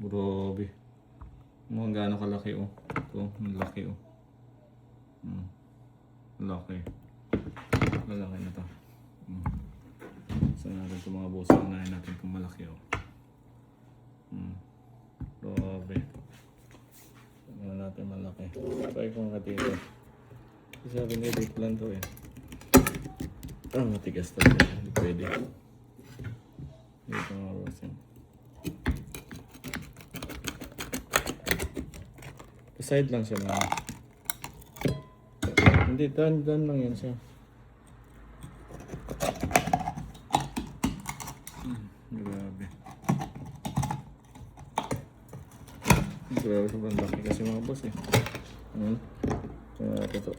Grabe. Mga gaano kalaki oh. Ito, ang laki oh. Laki. Malaki na to. So natin itong mga boss. Unahin natin kung malaki oh. Grabe. Tingnan natin malaki. Try ko nga dito. Kasi sabi nga dito lang to eh. Matigas talaga. Hindi pwede. Dito mga boss yan. Side lang siya mga. Hindi, dan lang yan siya. Grabe. Grabe sobrang laki kasi mga boss eh. Kaya ito.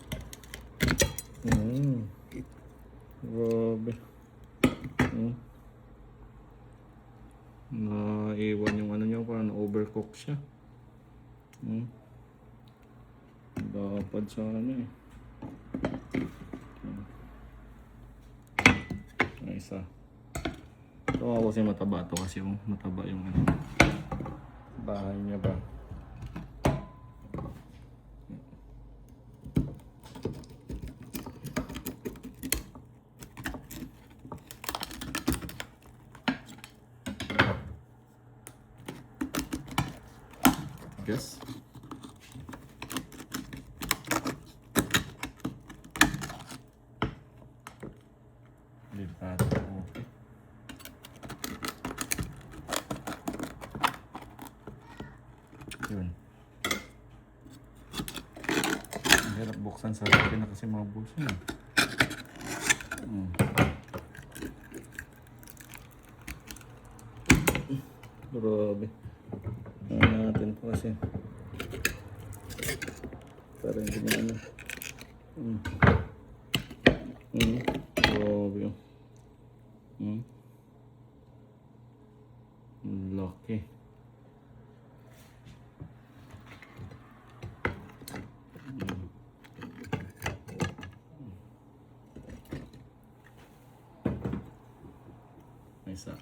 Grabe. Naiwan yung ano niya, parang overcook siya. Dapat sa ano eh. Isa. Ito ako kasi mataba to kasi yung mataba yung ano. Bahay niya ba? Guess. Lipat. Okay. Yun. Ang hirap buksan sa akin na kasi mga buso yun. Grabe. Ano natin po kasi. Para hindi na ano. Grabe. Laki. Isa.